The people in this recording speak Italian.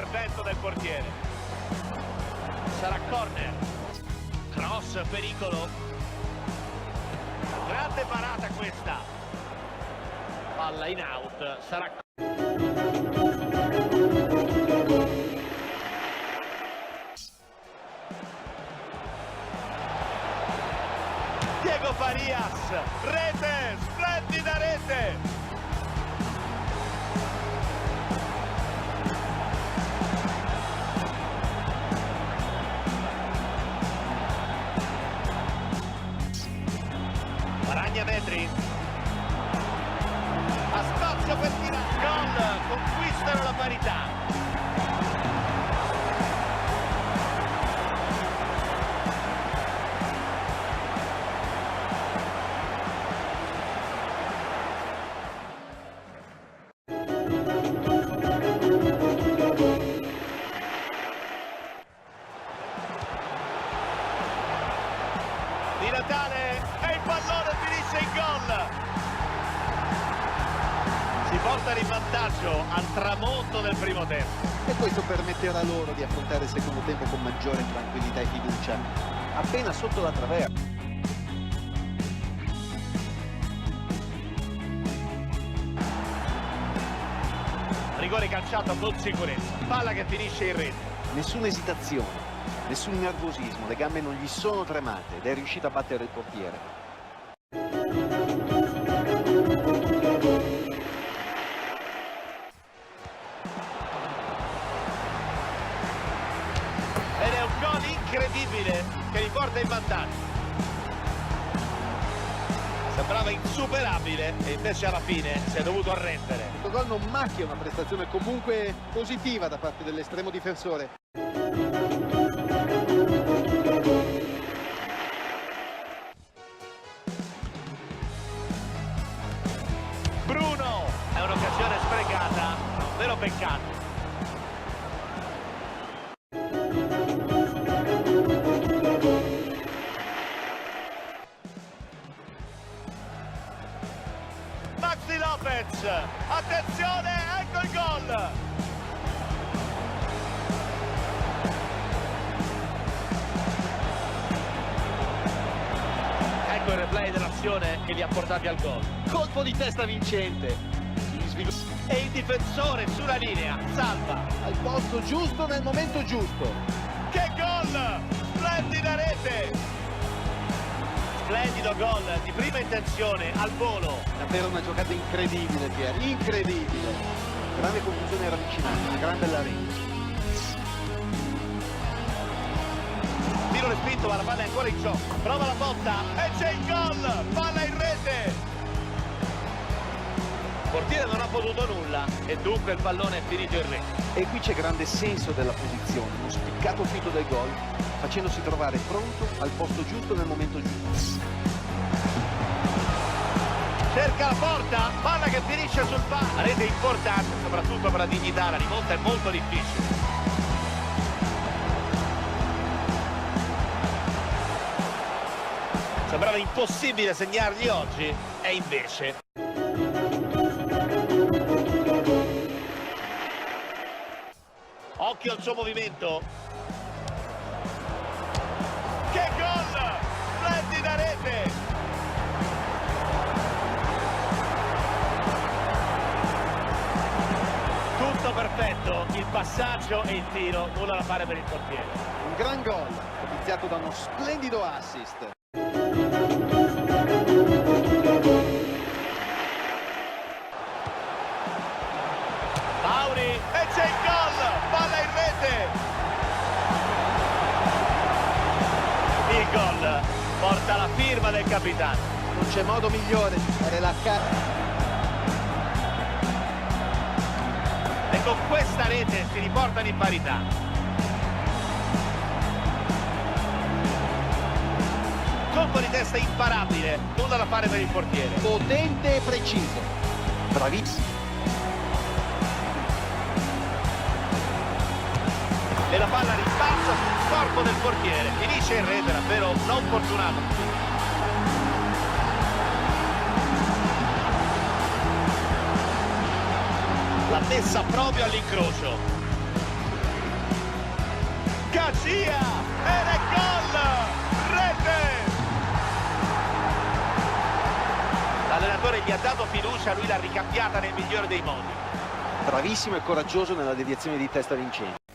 l'intervento del portiere. Sarà corner. Cross, pericolo. Grande parata questa. Palla in out. Sarà Diego Farias, rete, splendida rete. Maragna metri. Ha spazio per tirare. Gol, conquistano la parità. Di Natale e il pallone finisce in gol. Si portano in vantaggio al tramonto del primo tempo. E questo permetterà loro di affrontare il secondo tempo con maggiore tranquillità e fiducia. Appena sotto la traversa. Rigore calciato con sicurezza. Palla che finisce in rete. Nessuna esitazione. Nessun nervosismo, le gambe non gli sono tremate ed è riuscito a battere il portiere. Ed è un gol incredibile che li porta in vantaggio. Sembrava insuperabile e invece alla fine si è dovuto arrendere. Questo gol non macchia una prestazione comunque positiva da parte dell'estremo difensore. Bruno, è un'occasione sprecata, un vero peccato. Maxi Lopez, attenzione, ecco il gol. Ecco il replay dell'azione che li ha portati al gol. Colpo di testa vincente. E il difensore sulla linea, salva. Al posto giusto nel momento giusto. Che gol! Splendida rete! Splendido gol di prima intenzione al volo. Davvero una giocata incredibile, Pier, incredibile. Grande conclusione ravvicinata, una gran bella rete. Tiro respinto ma la palla è ancora in gioco. Prova la botta e c'è il gol! Palla in rete! Il portiere non ha potuto nulla e dunque il pallone è finito in rete. E qui c'è grande senso della posizione, uno spiccato fito del gol, facendosi trovare pronto al posto giusto nel momento giusto. Cerca la porta, palla che finisce sul palo. Rete importante, soprattutto per la dignità, la rimonta è molto difficile. Sembrava impossibile segnargli oggi e invece. Occhio al suo movimento. Che gol! Splendida rete! Tutto perfetto, il passaggio e il tiro, nulla da fare per il portiere. Un gran gol, iniziato da uno splendido assist. Mauri e c'è il gol, palla in rete. Il gol porta la firma del capitano. Non c'è modo migliore di fare la cara. E con questa rete si riportano in parità. Colpo di testa imparabile, nulla da fare per il portiere. Potente e preciso. Bravissimo. E la palla rimbalza sul corpo del portiere. Finisce in rete, davvero non fortunato. L'ha messa proprio all'incrocio. Cacia ed è gol! Rete! L'allenatore gli ha dato fiducia, lui l'ha ricambiata nel migliore dei modi. Bravissimo e coraggioso nella deviazione di testa vincente.